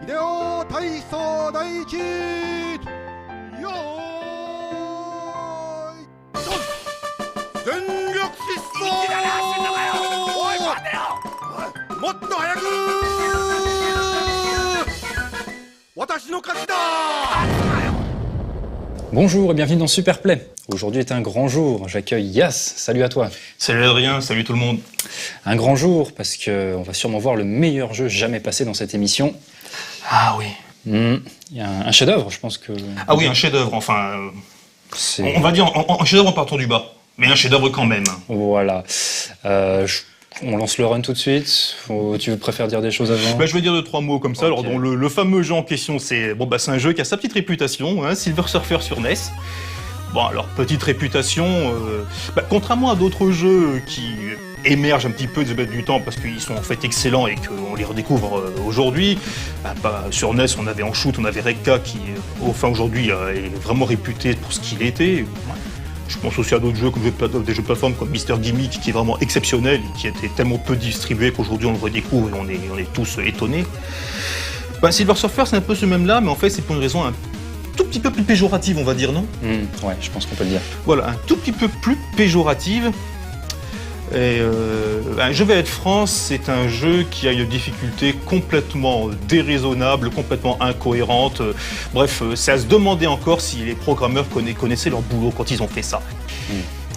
秀夫体操第一よーいドン全力疾走もっと早く私の勝ちだ。 Bonjour et bienvenue dans Superplay. Aujourd'hui est un grand jour, j'accueille Yas, salut à toi. Salut Adrien, salut tout le monde. Un grand jour parce qu'on va sûrement voir le meilleur jeu jamais passé dans cette émission. Ah oui. Il y a un chef-d'œuvre, je pense que... Ah oui, un chef-d'œuvre, enfin... c'est... on va dire un chef-d'œuvre en partant du bas, mais un chef-d'œuvre quand même. Voilà. On lance le run tout de suite. Tu préfères dire des choses avant? Je vais dire 2-3 mots comme ça. Okay. Alors, le fameux jeu en question, c'est un jeu qui a sa petite réputation, hein, Silver Surfer sur NES. Bon, alors, petite réputation, contrairement à d'autres jeux qui émergent un petit peu du temps parce qu'ils sont en fait excellents et qu'on les redécouvre aujourd'hui. Sur NES, on avait en shoot, on avait Rekka qui, aujourd'hui, est vraiment réputé pour ce qu'il était. Je pense aussi à d'autres jeux, comme des jeux de plateforme comme Mr. Gimmick, qui est vraiment exceptionnel et qui était tellement peu distribué qu'aujourd'hui on le redécouvre et on est tous étonnés. Silver Surfer, c'est un peu ce même-là, mais en fait c'est pour une raison un tout petit peu plus péjorative, on va dire, non ? Ouais, je pense qu'on peut le dire. Voilà, un tout petit peu plus péjorative. Et Je vais être France, c'est un jeu qui a une difficulté complètement déraisonnable, complètement incohérente. Bref, c'est à se demander encore si les programmeurs connaissaient leur boulot quand ils ont fait ça.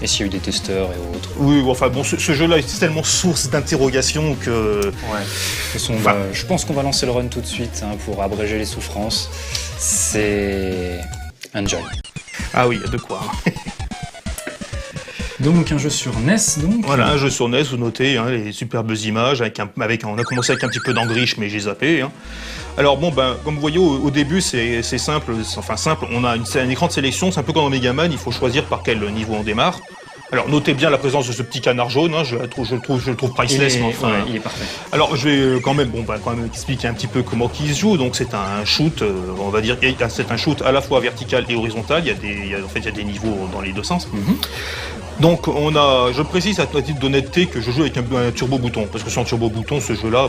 Et s'il y a eu des testeurs et autres. Oui, enfin bon, ce jeu-là est tellement source d'interrogation que... Ouais. De toute façon, je pense qu'on va lancer le run tout de suite pour abréger les souffrances. C'est... Enjoy. Ah oui, il y a de quoi. Donc un jeu sur NES, donc. Voilà, un jeu sur NES, vous notez les superbes images, on a commencé avec un petit peu d'engriche, mais j'ai zappé. Alors comme vous voyez, au début, c'est simple, on a un écran de sélection, c'est un peu comme dans Mega Man, il faut choisir par quel niveau on démarre. Alors notez bien la présence de ce petit canard jaune, je le trouve priceless. Il est parfait. Alors je vais quand même expliquer un petit peu comment il se joue. Donc c'est un shoot, on va dire, c'est un shoot à la fois vertical et horizontal, il y a des niveaux dans les deux sens. Donc je précise à titre d'honnêteté que je joue avec un turbo bouton, parce que sans turbo bouton, ce jeu-là,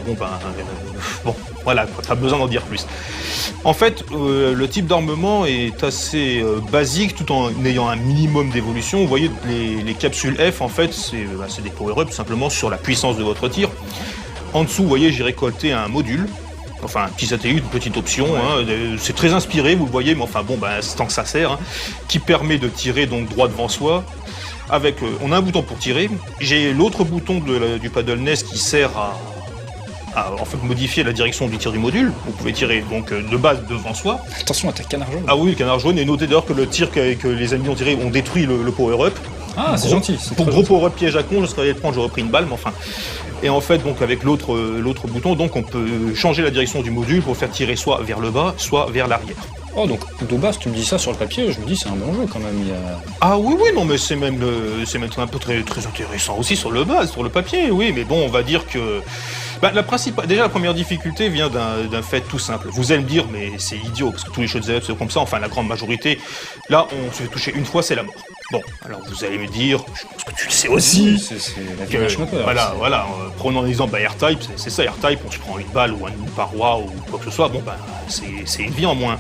voilà, pas besoin d'en dire plus. En fait, le type d'armement est assez basique, tout en ayant un minimum d'évolution. Vous voyez, les capsules F, en fait, c'est des power-ups, tout simplement sur la puissance de votre tir. En dessous, vous voyez, j'ai récolté un module. Enfin, un petit satellite, une petite option, c'est très inspiré, vous le voyez, mais c'est tant que ça sert, qui permet de tirer donc droit devant soi. On a un bouton pour tirer, j'ai l'autre bouton du paddle NES qui sert à modifier la direction du tir du module. Vous pouvez tirer donc de base devant soi. Attention à ta canard jaune. Ah oui, le canard jaune, et notez d'ailleurs que le tir que les ennemis ont tiré ont détruit le power-up. Ah, c'est gentil. Pour gros power-up piège à con, je serais allé le prendre, j'aurais pris une balle, mais enfin... Et en fait, donc avec l'autre bouton, donc on peut changer la direction du module pour faire tirer soit vers le bas, soit vers l'arrière. Oh, donc de base, tu me dis ça sur le papier, je me dis c'est un bon jeu quand même. Ah oui, non, mais c'est même un peu très, très intéressant aussi sur le papier, oui, mais bon, on va dire que... la première difficulté vient d'un fait tout simple. Vous allez me dire, mais c'est idiot, parce que tous les shoot'em up c'est comme ça, enfin la grande majorité, là, on se fait toucher une fois, c'est la mort. Bon, alors vous allez me dire, je pense que tu le sais aussi, c'est la vie d'un schmupper. Voilà, prenons un exemple R-Type, c'est ça, R-Type, on se prend une balle ou une paroi ou quoi que ce soit, c'est une vie en moins.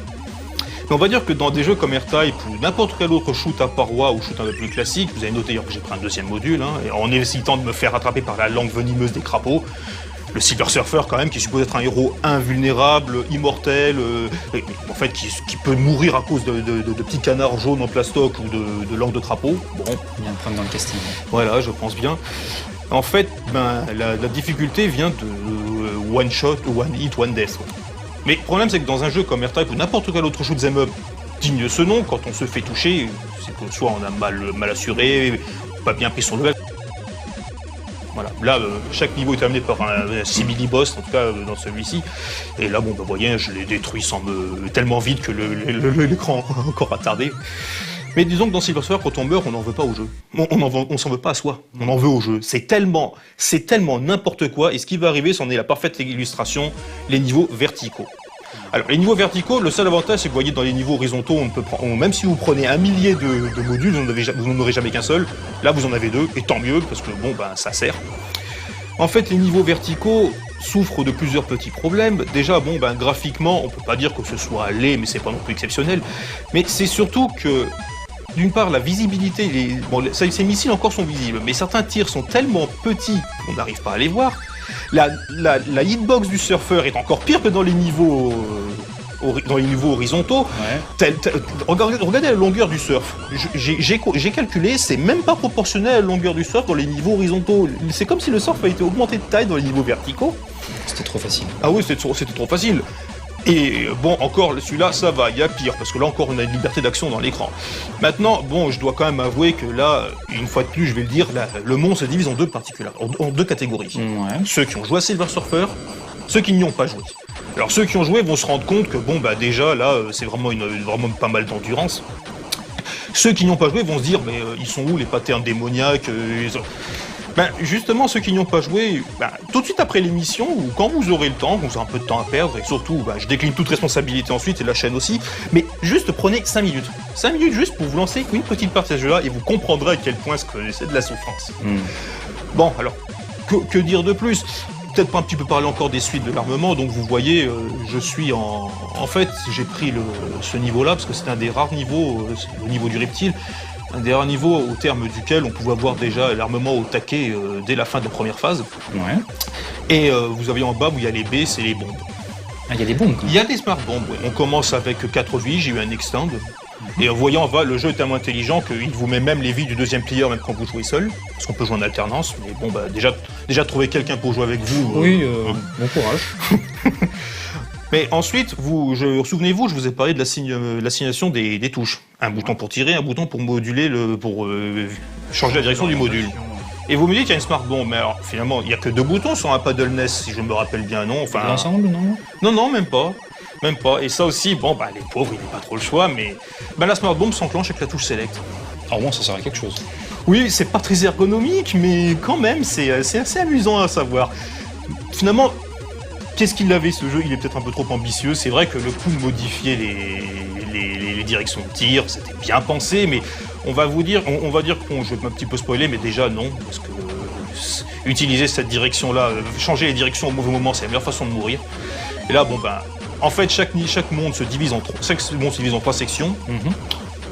Mais on va dire que dans des jeux comme R-Type ou n'importe quel autre shoot à paroi ou shoot un peu plus classique, vous avez noté d'ailleurs que j'ai pris un deuxième module, et en hésitant de me faire attraper par la langue venimeuse des crapauds, le Silver Surfer quand même, qui est supposé être un héros invulnérable, immortel, en fait qui peut mourir à cause de petits canards jaunes en plastoc ou de langue de crapaud. Bon, bien prendre dans le casting. Voilà, je pense bien. En fait, la difficulté vient de one shot, one hit, one death. Mais le problème, c'est que dans un jeu comme R-Type ou n'importe quel autre shoot'em up digne de ce nom, quand on se fait toucher, c'est que soit on a mal assuré, pas bien pris son level. Voilà, là, chaque niveau est terminé par un simili-boss, en tout cas dans celui-ci. Et là, vous voyez, je l'ai détruit tellement vite que l'écran a encore attardé. Mais disons que dans Silver Surfer, quand on meurt, on n'en veut pas au jeu. On s'en veut pas à soi, on en veut au jeu. C'est tellement n'importe quoi, et ce qui va arriver, c'en est la parfaite illustration, les niveaux verticaux. Alors, les niveaux verticaux, le seul avantage, c'est que vous voyez, dans les niveaux horizontaux, même si vous prenez 1 millier de modules, vous n'en aurez jamais qu'un seul. Là, vous en avez 2, et tant mieux, parce que ça sert. En fait, les niveaux verticaux, souffre de plusieurs petits problèmes. Déjà, graphiquement, on peut pas dire que ce soit laid, mais c'est pas non plus exceptionnel. Mais c'est surtout que, d'une part, la visibilité, ces missiles encore sont visibles, mais certains tirs sont tellement petits qu'on n'arrive pas à les voir. La hitbox du surfeur est encore pire que dans les niveaux horizontaux. Ouais. Regardez la longueur du surf. J'ai calculé, c'est même pas proportionnel à la longueur du surf dans les niveaux horizontaux. C'est comme si le surf a été augmenté de taille dans les niveaux verticaux. C'était trop facile. Ah oui, c'était trop facile. Et encore, celui-là, ça va, il y a pire, parce que là encore, on a une liberté d'action dans l'écran. Maintenant, je dois quand même avouer que là, une fois de plus, je vais le dire, le monde se divise en deux catégories. Ouais. Ceux qui ont joué à Silver Surfer, ceux qui n'y ont pas joué. Alors ceux qui ont joué vont se rendre compte que déjà là c'est vraiment pas mal d'endurance. Ceux qui n'y ont pas joué vont se dire mais ils sont où les patterns démoniaques justement ceux qui n'y ont pas joué, tout de suite après l'émission ou quand vous aurez le temps, vous aurez un peu de temps à perdre et surtout je décline toute responsabilité ensuite et la chaîne aussi, mais juste prenez 5 minutes. 5 minutes juste pour vous lancer une petite partie de ce jeu-là et vous comprendrez à quel point c'est de la souffrance. Bon alors, que dire de plus ? Peut-être pas un petit peu parler encore des suites de l'armement, donc vous voyez, je suis en fait, j'ai pris ce niveau-là, parce que c'est un des rares niveaux, le niveau du reptile, un des rares niveaux au terme duquel on pouvait avoir déjà l'armement au taquet dès la fin de la première phase. Ouais. Et vous avez en bas où il y a les baies, c'est les bombes. Ah, il y a des bombes, quoi. Il y a des smart bombes, oui. On commence avec 4 vies, j'ai eu un extend. Et en voyant, le jeu est tellement intelligent qu'il vous met même les vies du deuxième player, même quand vous jouez seul, parce qu'on peut jouer en alternance, mais déjà trouver quelqu'un pour jouer avec vous... Oui, bon courage. Mais ensuite, souvenez-vous, je vous ai parlé de l'assignation des touches. Un bouton pour tirer, un bouton pour moduler, pour changer la direction du module. Et vous me dites qu'il y a une smart bomb, mais alors finalement, il n'y a que 2 boutons sur un paddle NES, si je me rappelle bien, non enfin, l'ensemble, non ? Non, même pas. Même pas. Et ça aussi, les pauvres, ils n'ont pas trop le choix, mais la smart bomb s'enclenche avec la touche select. Alors bon, ça sert à quelque chose. Oui, c'est pas très ergonomique, mais quand même, c'est assez amusant à savoir. Finalement, qu'est-ce qu'il avait ce jeu ? Il est peut-être un peu trop ambitieux. C'est vrai que le coup de modifier les directions de tir, c'était bien pensé, mais on va dire, je vais un petit peu spoiler, mais déjà non, parce que utiliser cette direction-là, changer les directions au mauvais moment, c'est la meilleure façon de mourir. Et là, en fait, chaque monde se divise en 3 sections.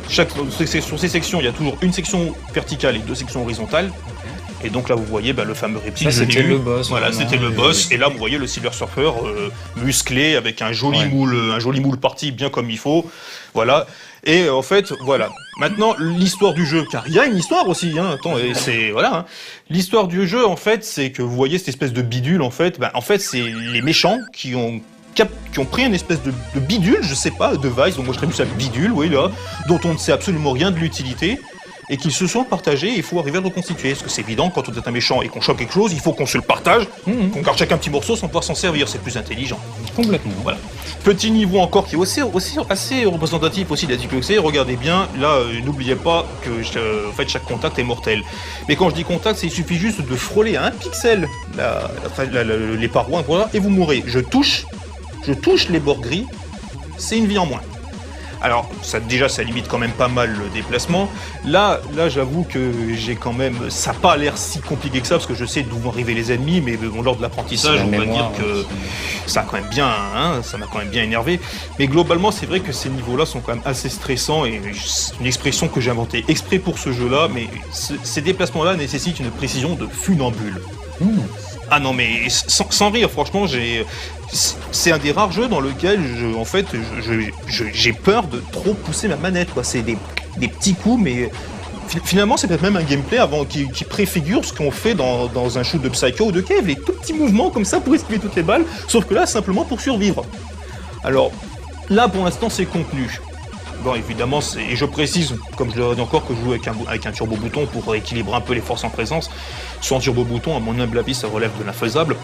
Sur ces sections, il y a toujours une section verticale et 2 sections horizontales. Et donc là, vous voyez le fameux reptile. Ça, c'était le boss. Voilà, c'était le boss. Et là, vous voyez le Silver Surfer musclé avec un joli moule parti bien comme il faut. Voilà. Et en fait, voilà. Maintenant, l'histoire du jeu, car il y a une histoire aussi. Attends, et c'est voilà. L'histoire du jeu, en fait, c'est que vous voyez cette espèce de bidule. En fait, c'est les méchants qui ont pris une espèce de bidule, je sais pas, device, donc moi je traduis ça bidule, oui là, dont on ne sait absolument rien de l'utilité, et qu'ils se sont partagés, et il faut arriver à le reconstituer. Parce que c'est évident, quand on est un méchant et qu'on chope quelque chose, il faut qu'on se le partage, qu'on garde chacun un petit morceau sans pouvoir s'en servir, c'est plus intelligent. Complètement. Voilà. Petit niveau encore qui est aussi assez représentatif aussi de la difficulté, regardez bien, là, n'oubliez pas que en fait, chaque contact est mortel. Mais quand je dis contact, il suffit juste de frôler à 1 pixel les parois, voilà, et vous mourrez. Je touche les bords gris, c'est une vie en moins. Alors, ça limite quand même pas mal le déplacement. Là, j'avoue que j'ai quand même... Ça n'a pas l'air si compliqué que ça, parce que je sais d'où vont arriver les ennemis, mais lors de l'apprentissage, on va dire que ça a quand même bien, ça m'a quand même bien énervé. Mais globalement, c'est vrai que ces niveaux-là sont quand même assez stressants, et c'est une expression que j'ai inventée exprès pour ce jeu-là, mais ces déplacements-là nécessitent une précision de funambule. Ah non, mais sans rire, franchement, c'est un des rares jeux dans lequel j'ai peur de trop pousser ma manette, quoi. C'est des petits coups, mais finalement c'est peut-être même un gameplay qui préfigure ce qu'on fait dans un shoot de Psycho ou de Cave, les tout petits mouvements comme ça pour esquiver toutes les balles, sauf que là simplement pour survivre. Alors là pour l'instant c'est contenu. Bon, évidemment, et je précise, comme je l'ai dit encore, que je joue avec un turbo-bouton pour équilibrer un peu les forces en présence. Sans turbo-bouton, à mon humble avis, ça relève de l'infaisable.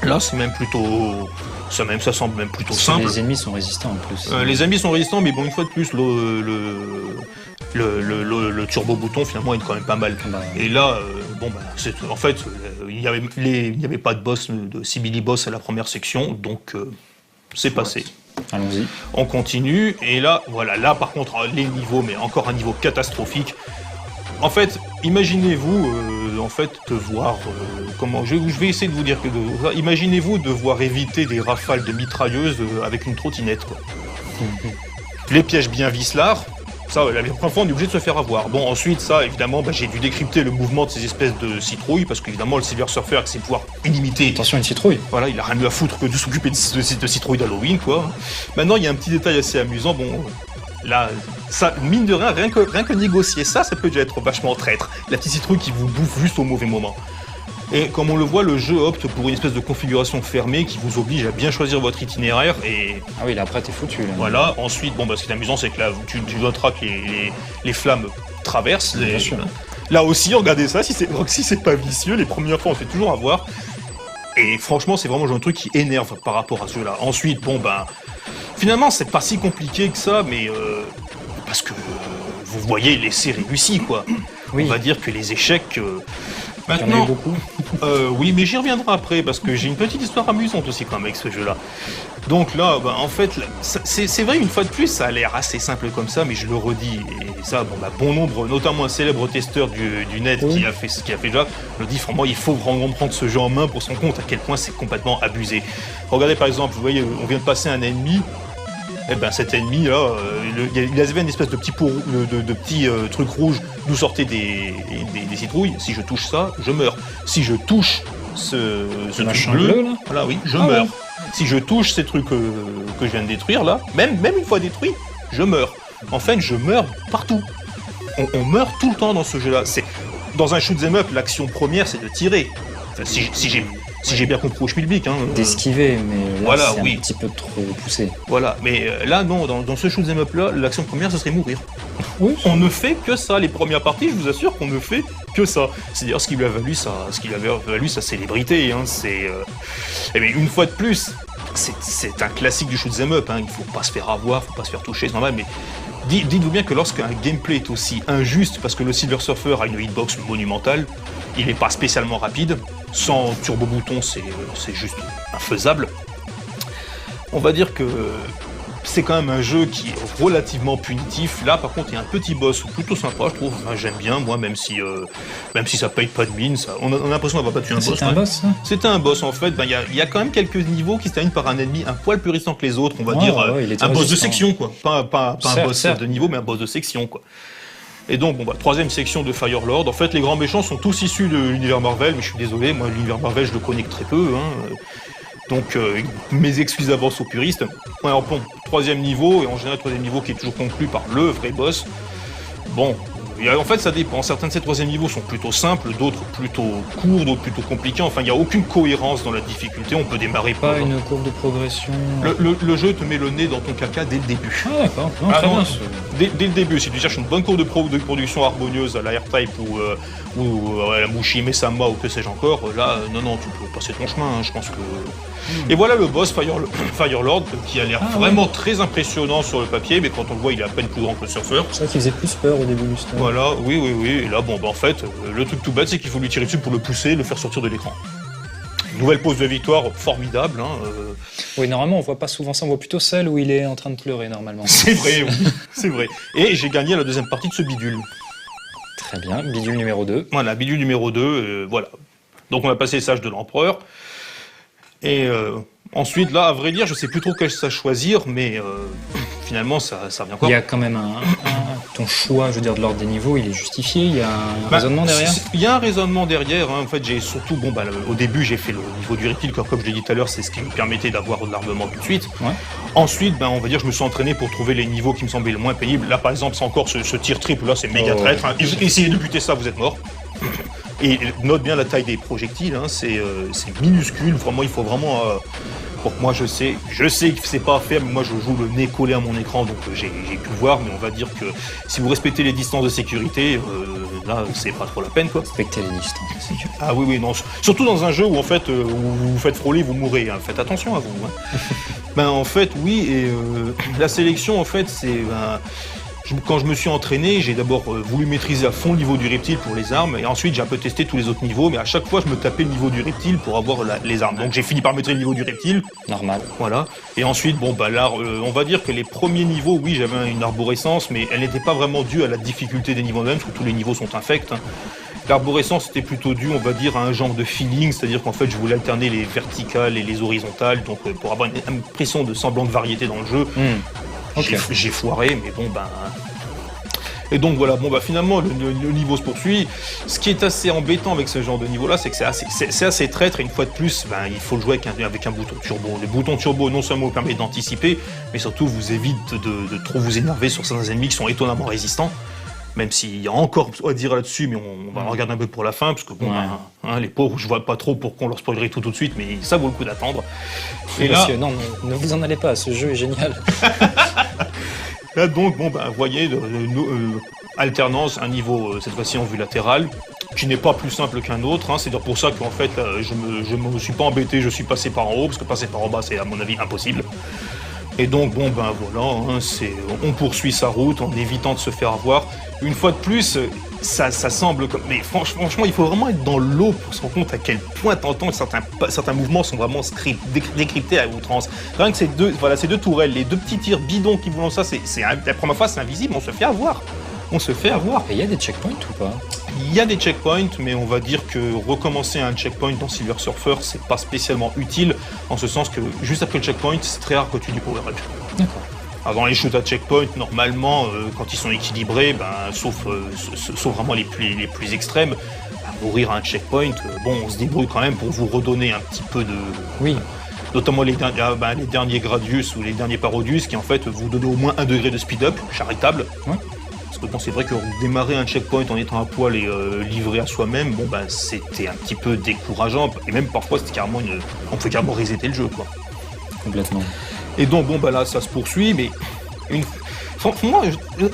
Là, c'est même plutôt... Ça semble même plutôt simple. Les ennemis sont résistants en plus. Les ennemis sont résistants, mais bon, une fois de plus, le turbo-bouton, finalement, est quand même pas mal. Et là, en fait, il n'y avait pas de boss, de simili-boss à la première section, donc c'est passé. Allons-y. On continue, et là, voilà, là par contre, les niveaux, mais encore un niveau catastrophique. En fait, imaginez-vous en fait devoir je vais essayer de vous dire imaginez-vous devoir éviter des rafales de mitrailleuses avec une trottinette, quoi. Les pièges bien vicelards, ça, la première fois on est obligé de se faire avoir. Bon, ensuite ça, évidemment, j'ai dû décrypter le mouvement de ces espèces de citrouilles, parce qu'évidemment le Silver Surfer avec ses pouvoirs illimités. Attention, une citrouille. Voilà, il a rien mieux à foutre que de s'occuper de citrouilles d'Halloween, quoi. Maintenant, il y a un petit détail assez amusant, là, ça, mine de rien, rien que négocier ça peut déjà être vachement traître. La petite citrouille qui vous bouffe juste au mauvais moment. Et comme on le voit, le jeu opte pour une espèce de configuration fermée qui vous oblige à bien choisir votre itinéraire et... Ah oui, là après t'es foutu. Là. Voilà, ensuite, ce qui est amusant, c'est que là, tu noteras que les flammes traversent. Bien sûr. Là aussi, regardez ça, si c'est pas vicieux, les premières fois on se fait toujours avoir. Et franchement, c'est vraiment un truc qui énerve par rapport à ceux-là. Ensuite, finalement, c'est pas si compliqué que ça, mais parce que vous voyez l'essai réussi, quoi. Oui. On va dire que les échecs... Maintenant, il y en a eu beaucoup. Oui, mais j'y reviendrai après, parce que j'ai une petite histoire amusante aussi quand même avec ce jeu-là. Donc là, en fait, c'est vrai, une fois de plus, ça a l'air assez simple comme ça, mais je le redis, et ça, bon nombre, notamment un célèbre testeur du net qui a fait déjà, le dit, franchement, il faut vraiment prendre ce jeu en main pour se rendre compte à quel point c'est complètement abusé. Regardez par exemple, vous voyez, on vient de passer un ennemi, cet ennemi là, il avait une espèce de petit pot, de petit truc rouge d'où sortaient des citrouilles. Si je touche ça, je meurs. Si je touche ce truc bleu là, voilà, oui, je meurs. Ouais. Si je touche ces trucs que je viens de détruire là, même une fois détruit, je meurs. En fait, je meurs partout. On meurt tout le temps dans ce jeu-là. Dans un shoot 'em up, l'action première c'est de tirer. Enfin, si j'ai bien compris au Spielbeck. D'esquiver, mais là voilà, c'est un petit peu trop poussé. Voilà, mais là non, dans ce shoot 'em up là, l'action première ce serait mourir. Oui. On ne fait que ça, les premières parties, je vous assure qu'on ne fait que ça. C'est d'ailleurs ce qui lui a valu sa célébrité. Mais une fois de plus, c'est un classique du shoot 'em up. Il faut pas se faire avoir, faut pas se faire toucher, c'est normal, mais dites-vous bien que lorsqu'un gameplay est aussi injuste, parce que le Silver Surfer a une hitbox monumentale, il n'est pas spécialement rapide, sans turbo-bouton c'est juste infaisable. On va dire que c'est quand même un jeu qui est relativement punitif. Là par contre il y a un petit boss plutôt sympa, je trouve, j'aime bien moi, même si ça paye pas de mine, on a l'impression d'avoir battu un boss. C'était un boss ça ? C'était un boss en fait, il y a quand même quelques niveaux qui se terminent par un ennemi un poil plus résistant que les autres, on va dire un boss de section quoi, pas un boss de niveau mais un boss de section quoi. Et donc, troisième section de Firelord. En fait, les grands méchants sont tous issus de l'univers Marvel, mais je suis désolé, moi, l'univers Marvel, je le connais que très peu. Donc, mes excuses d'avance aux puristes. Alors, troisième niveau, et en général, troisième niveau qui est toujours conclu par le vrai boss. En fait, ça dépend. Certains de ces troisième niveaux sont plutôt simples, d'autres plutôt courts, d'autres plutôt compliqués. Enfin, il n'y a aucune cohérence dans la difficulté. On peut démarrer pas une courbe de progression. Le jeu te met le nez dans ton caca dès le début. Ah d'accord. Très bien. Dès le début, si tu cherches une bonne courbe de production harmonieuse à la R-Type ou à la Mushime Sama ou que sais-je encore, là, non, tu peux passer ton chemin. Je pense que. Et voilà le boss Firelord qui a l'air vraiment très impressionnant sur le papier, mais quand on le voit, il est à peine plus grand que le Surfer. C'est ça qui faisait plus peur au début du stade. Voilà, oui. Et là, en fait, le truc tout bête, c'est qu'il faut lui tirer dessus pour le pousser, le faire sortir de l'écran. Nouvelle pose de victoire formidable. Oui, normalement, on voit pas souvent ça, on voit plutôt celle où il est en train de pleurer, normalement. C'est vrai, oui, c'est vrai. Et j'ai gagné la deuxième partie de ce bidule. Très bien, bidule numéro 2. Voilà, bidule numéro 2, voilà. Donc on a passé les sages de l'empereur. Et ensuite, là, à vrai dire, je sais plus trop quel ça choisir, mais finalement, ça revient encore. Il y a quand même ton choix, je veux dire, de l'ordre des niveaux, il est justifié, il y a un raisonnement derrière. Il y a un raisonnement derrière, En fait, j'ai surtout, au début, j'ai fait le niveau du reptile, comme je l'ai dit tout à l'heure, c'est ce qui me permettait d'avoir de l'armement tout de suite. Ouais. Ensuite, on va dire, je me suis entraîné pour trouver les niveaux qui me semblaient le moins pénibles. Là, par exemple, c'est encore ce tir triple, là, c'est méga traître. Essayez de buter ça, vous êtes mort. Et note bien la taille des projectiles, c'est minuscule, vraiment, il faut vraiment... moi je sais que c'est pas à faire, mais moi je joue le nez collé à mon écran, donc j'ai pu voir, mais on va dire que si vous respectez les distances de sécurité, là c'est pas trop la peine quoi. Respectez les distances de sécurité. Ah oui, non, surtout dans un jeu où en fait où vous vous faites frôler, vous mourrez, faites attention à vous. En fait oui, et la sélection en fait quand je me suis entraîné, j'ai d'abord voulu maîtriser à fond le niveau du reptile pour les armes, et ensuite j'ai un peu testé tous les autres niveaux, mais à chaque fois je me tapais le niveau du reptile pour avoir les armes. Donc j'ai fini par maîtriser le niveau du reptile. Normal. Voilà. Et ensuite, bon bah là, on va dire que les premiers niveaux, oui, j'avais une arborescence, mais elle n'était pas vraiment due à la difficulté des niveaux même, parce que tous les niveaux sont infects. Hein. L'arborescence était plutôt due, on va dire, à un genre de feeling, c'est-à-dire qu'en fait je voulais alterner les verticales et les horizontales, donc pour avoir une impression de semblant de variété dans le jeu. Okay. J'ai foiré, mais bon ben... Et donc voilà, bon bah finalement le niveau se poursuit. Ce qui est assez embêtant avec ce genre de niveau-là, c'est que c'est assez traître, et une fois de plus, ben, il faut le jouer avec un bouton turbo. Le bouton turbo non seulement vous permet d'anticiper, mais surtout vous évite de trop vous énerver sur certains ennemis qui sont étonnamment résistants. Même s'il y a encore à dire là-dessus, mais on va regarder un peu pour la fin, parce que bon, les pauvres, je vois pas trop pour qu'on leur spoilerait tout de suite, mais ça vaut le coup d'attendre. Et là, monsieur, non, ne vous en allez pas, ce jeu est génial. Là donc, bon ben, vous voyez, alternance, un niveau, cette fois-ci en vue latérale, qui n'est pas plus simple qu'un autre, hein. C'est pour ça qu'en fait, je me suis pas embêté, je suis passé par en haut, parce que passer par en bas, c'est à mon avis impossible. Et donc, bon, ben voilà, hein, on poursuit sa route en évitant de se faire avoir. Une fois de plus, ça semble comme... Mais franchement, il faut vraiment être dans l'eau pour se rendre compte à quel point t'entends que certains mouvements sont vraiment décryptés à outrance. Rien que ces deux tourelles, les deux petits tirs bidons qui vous lancent ça, la première fois, c'est invisible, on se fait avoir. On se fait avoir. Et il y a des checkpoints ou pas? Il y a des checkpoints, mais on va dire que recommencer un checkpoint dans Silver Surfer, c'est pas spécialement utile, en ce sens que juste après le checkpoint, c'est très rare que tu aies du power-up. D'accord. Avant les shoots à checkpoint, normalement, quand ils sont équilibrés, ben, sauf vraiment les plus extrêmes, mourir à un checkpoint, bon, on se débrouille quand même pour vous redonner un petit peu de... Oui. Notamment les derniers Gradius ou les derniers Parodius, qui en fait vous donnent au moins 1 degré de speed-up, charitable. Ouais. Parce que bon, c'est vrai que démarrer un checkpoint en étant à poil et livré à soi-même, bon ben c'était un petit peu décourageant, et même parfois c'était carrément on pouvait carrément resetter le jeu, quoi. Complètement. Et donc bon ben là ça se poursuit, mais moi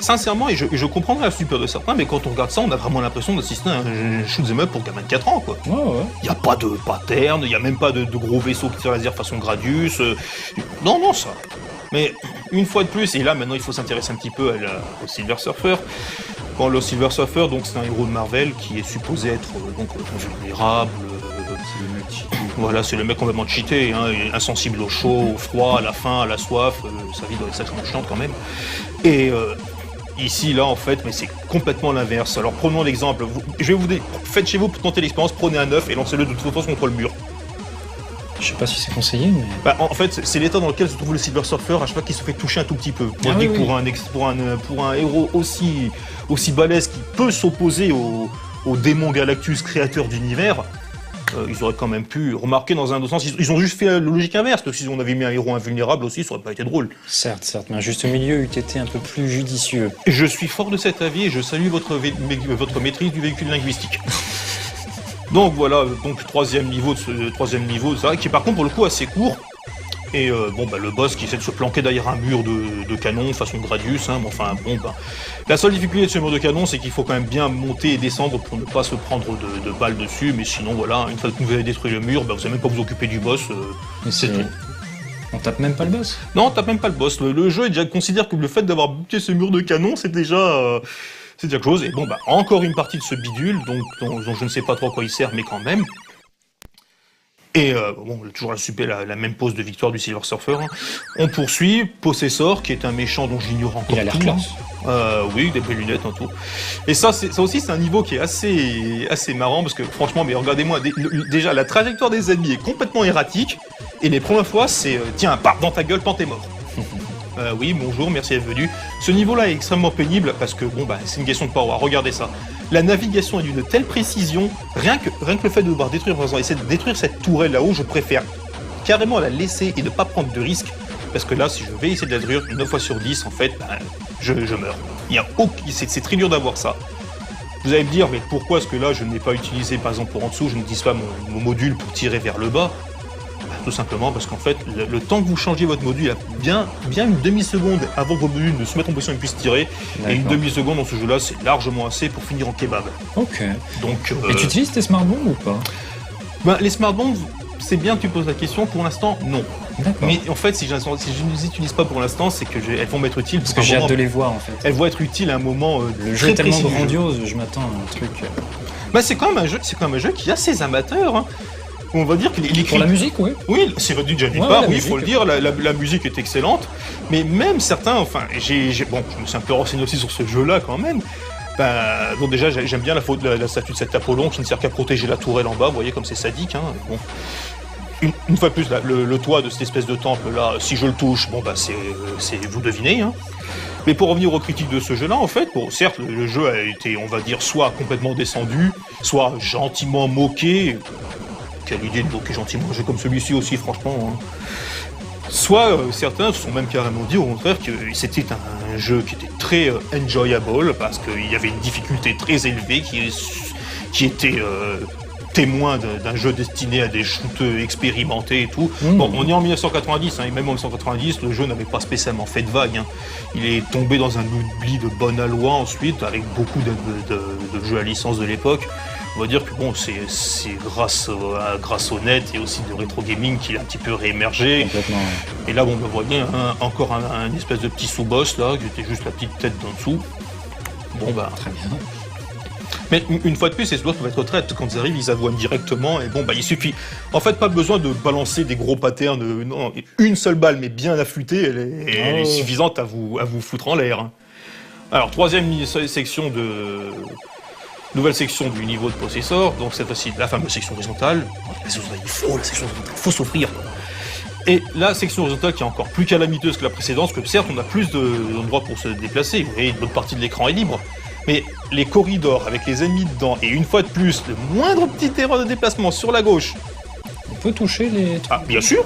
sincèrement, et je comprendrais la stupeur de certains, mais quand on regarde ça, on a vraiment l'impression d'assister à un shoot'em up pour gamin de 4 ans, quoi. Ouais. Il n'y a pas de pattern, il n'y a même pas de gros vaisseaux qui tirent laser façon Gradius. Non, ça. Mais une fois de plus, et là maintenant il faut s'intéresser un petit peu au Silver Surfer. Bon, le Silver Surfer, donc c'est un héros de Marvel qui est supposé être vulnérable. Voilà, c'est le mec complètement cheaté, hein, insensible au chaud, au froid, à la faim, à la soif. Sa vie doit être sacrément chiante quand même. Et ici, là, en fait, mais c'est complètement l'inverse. Alors prenons l'exemple. Faites chez vous pour tenter l'expérience, prenez un œuf et lancez-le de toute façon contre le mur. Je sais pas si c'est conseillé, mais... Bah, en fait, c'est l'état dans lequel se trouve le Silver Surfer à chaque fois qu'il se fait toucher un tout petit peu. Moi, je dis que pour un héros aussi balèze qui peut s'opposer au démon Galactus, créateur d'univers, ils auraient quand même pu remarquer dans un autre sens. Ils ont juste fait la logique inverse, parce que si on avait mis un héros invulnérable aussi, ça aurait pas été drôle. Certes, mais un juste milieu eût été un peu plus judicieux. Je suis fort de cet avis et je salue votre maîtrise du véhicule linguistique. Donc voilà, troisième niveau, ça, qui est par contre pour le coup assez court. Et le boss qui essaie de se planquer derrière un mur de canon façon Gradius, hein, la seule difficulté de ce mur de canon, c'est qu'il faut quand même bien monter et descendre pour ne pas se prendre de balles dessus, mais sinon voilà, une fois que vous avez détruit le mur, vous savez même pas vous occuper du boss, c'est tout. On tape même pas le boss? Non, on tape même pas le boss. Le jeu considère que le fait d'avoir buté ce mur de canon, c'est déjà quelque chose. Et encore une partie de ce bidule, dont je ne sais pas trop à quoi il sert, mais quand même. Et toujours la même pose de victoire du Silver Surfer. Hein. On poursuit Possessor, qui est un méchant dont j'ignore encore tout. Il a l'air classe. Oui, des belles lunettes, en tout. Et ça aussi, c'est un niveau qui est assez marrant, parce que franchement, mais regardez-moi, déjà, la trajectoire des ennemis est complètement erratique, et les premières fois, c'est tiens, pars dans ta gueule, tant t'es mort. Oui, bonjour, merci d'être venu. Ce niveau-là est extrêmement pénible parce que, c'est une question de power. Regardez ça. La navigation est d'une telle précision, rien que le fait de devoir essayer de détruire cette tourelle là-haut, je préfère carrément la laisser et ne pas prendre de risques. Parce que là, si je vais essayer de la détruire 9 fois sur 10, en fait, je meurs. C'est très dur d'avoir ça. Vous allez me dire, mais pourquoi est-ce que là, je n'ai pas utilisé, par exemple, pour en dessous, je n'utilise pas mon module pour tirer vers le bas? Tout simplement parce qu'en fait, le temps que vous changez votre module, il y a bien une demi-seconde avant que votre module ne se mette en position et puisse tirer. D'accord. Et une demi-seconde dans ce jeu-là, c'est largement assez pour finir en kebab. Ok. Donc, et tu utilises tes smart bombs ou pas? Les smart bombs, c'est bien que tu poses la question. Pour l'instant, non. D'accord. Mais en fait, si je ne les utilise pas pour l'instant, c'est que elles vont m'être utiles. Parce que j'ai hâte de les voir en fait. Elles vont être utiles à un moment. Le jeu est tellement grandiose, je m'attends à un truc. Bah, c'est quand même un jeu qui a ses amateurs. Hein. On va dire qu'il est Pour la musique, oui. Oui, c'est déjà d'une part, oui, il faut le dire, la musique est excellente. Mais même certains, enfin, je me suis un peu renseigné aussi sur ce jeu-là quand même. Ben, bon, déjà, j'aime bien la statue de cet Apollon qui ne sert qu'à protéger la tourelle en bas, vous voyez comme c'est sadique. Hein. Bon. Une fois de plus, le toit de cette espèce de temple-là, si je le touche, bon, bah, c'est vous devinez. Hein. Mais pour revenir aux critiques de ce jeu-là, en fait, bon, certes, le jeu a été, on va dire, soit complètement descendu, soit gentiment moqué. Quelle idée de moquer gentiment un jeu comme celui-ci aussi, franchement. Hein. Soit certains se sont même carrément dit au contraire que c'était un jeu qui était très enjoyable parce qu'il y avait une difficulté très élevée qui était témoin d'un jeu destiné à des shooters expérimentés et tout. Bon, on est en 1990, hein, et même en 1990, le jeu n'avait pas spécialement fait de vague. Hein. Il est tombé dans un oubli de bonne aloi ensuite, avec beaucoup de jeux à licence de l'époque. On va dire que bon, c'est grâce au net et aussi de rétro gaming qu'il a un petit peu réémergé. Complètement. Et là, bon, vous voyez, encore un espèce de petit sous-boss là, qui était juste la petite tête d'en dessous. Bon, bah. Très bien. Mais une fois de plus, ces sous-boss peuvent être retraites. Quand ils arrivent, ils avoinent directement. Et bon, bah, il suffit. En fait, pas besoin de balancer des gros patterns. Non, une seule balle, mais bien affûtée, elle est suffisante à vous foutre en l'air. Hein. Alors, troisième section nouvelle section du niveau de possessor, donc cette fois-ci la fameuse section horizontale. La section horizontale, il faut s'offrir. Et la section horizontale qui est encore plus calamiteuse que la précédente, parce que certes on a plus d'endroits pour se déplacer, et une bonne partie de l'écran est libre, mais les corridors avec les ennemis dedans, et une fois de plus, le moindre petite erreur de déplacement sur la gauche. On peut toucher les trucs. Ah, bien sûr.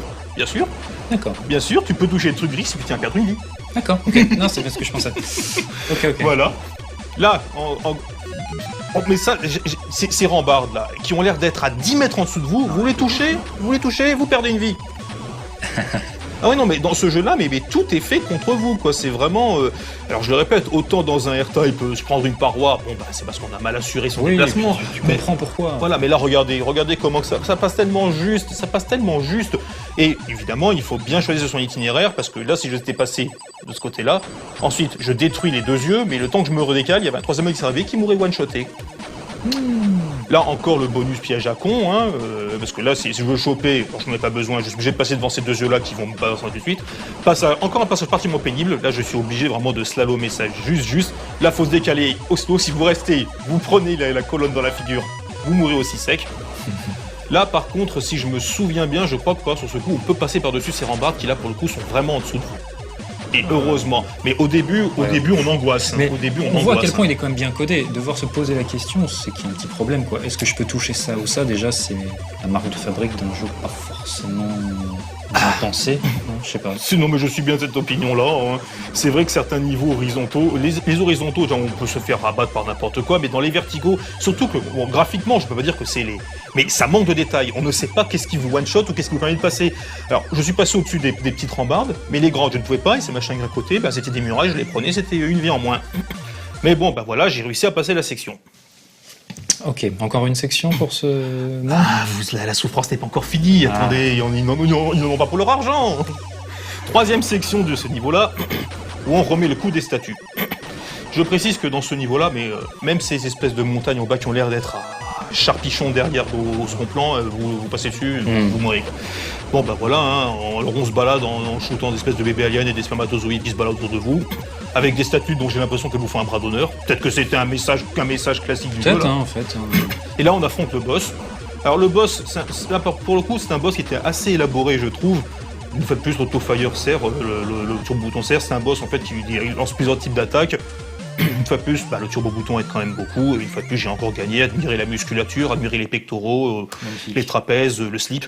D'accord. Bien sûr, tu peux toucher les trucs gris si tu tiens à perdre une vie. D'accord, ok. Non, c'est pas ce que je pensais. Ok. Voilà. Là, mais ça, ces rambardes là, qui ont l'air d'être à 10 mètres en dessous de vous, vous les touchez, vous perdez une vie. Ah ouais, non, mais dans ce jeu-là, mais tout est fait contre vous, quoi. C'est vraiment... Alors, je le répète, autant dans un R-Type, se prendre une paroi, bon, bah, c'est parce qu'on a mal assuré son déplacement. Tu comprends pourquoi. Voilà, mais là, regardez comment ça passe tellement juste, Et évidemment, il faut bien choisir son itinéraire, parce que là, si j'étais passé de ce côté-là, ensuite, je détruis les deux yeux, mais le temps que je me redécale, il y avait un troisième mec qui s'arrivait qui m'aurait one-shoté. Là encore le bonus piège à con, hein, parce que là si je veux choper, bon, je n'en ai pas besoin, je suis obligé de passer devant ces deux yeux là qui vont me balancer tout de suite. Encore un passage particulièrement pénible, là je suis obligé vraiment de slalomer ça juste. Là faut se décaler, aussitôt si vous restez, vous prenez la colonne dans la figure, vous mourrez aussi sec. Là par contre si je me souviens bien, je crois que sur ce coup on peut passer par-dessus ces rambardes qui là pour le coup sont vraiment en dessous de vous. Et heureusement. Mais au début, on angoisse. Mais on voit à quel point il est quand même bien codé. Devoir se poser la question, c'est qu'il y a un petit problème, quoi. Est-ce que je peux toucher ça ou ça? Déjà, c'est la marque de fabrique d'un jeu pas forcément bien pensé. Je sais pas. Non, mais je suis bien de cette opinion-là. Hein. C'est vrai que certains niveaux horizontaux, les horizontaux, genre, on peut se faire rabattre par n'importe quoi, mais dans les verticaux, surtout que, bon, graphiquement, je peux pas dire que c'est les... Mais ça manque de détails. On ne sait pas qu'est-ce qui vous one-shot ou qu'est-ce qui vous permet de passer. Alors, je suis passé au-dessus des petites rambardes, mais les grandes, je ne pouvais pas, et ces machins à côté, bah, c'était des murailles, je les prenais, c'était une vie en moins. Mais bon, bah voilà, j'ai réussi à passer la section. Ok, encore une section pour ce... Non. Ah, la souffrance n'est pas encore finie, attendez, ils n'en ont pas pour leur argent. Troisième section de ce niveau-là, où on remet le coup des statues. Je précise que dans ce niveau-là, mais même ces espèces de montagnes en bas qui ont l'air d'être à charpichon derrière au second plan, vous passez dessus, vous mourrez. Bon bah voilà, hein, on se balade en shootant des espèces de bébés aliens et des spermatozoïdes qui se baladent autour de vous, avec des statues dont j'ai l'impression qu'elles vous font un bras d'honneur. Peut-être que c'était un message classique du jeu. Peut-être, hein, en fait. Et là on affronte le boss. Alors le boss, là, pour le coup, c'est un boss qui était assez élaboré, je trouve. Une fois de plus, l'auto-fire serre, le turbo-bouton serre, c'est un boss en fait qui lance plusieurs types d'attaques. Une fois de plus, bah, le turbo-bouton aide quand même beaucoup. Et une fois de plus, j'ai encore gagné, admirer la musculature, admirer les pectoraux, les trapèzes, le slip.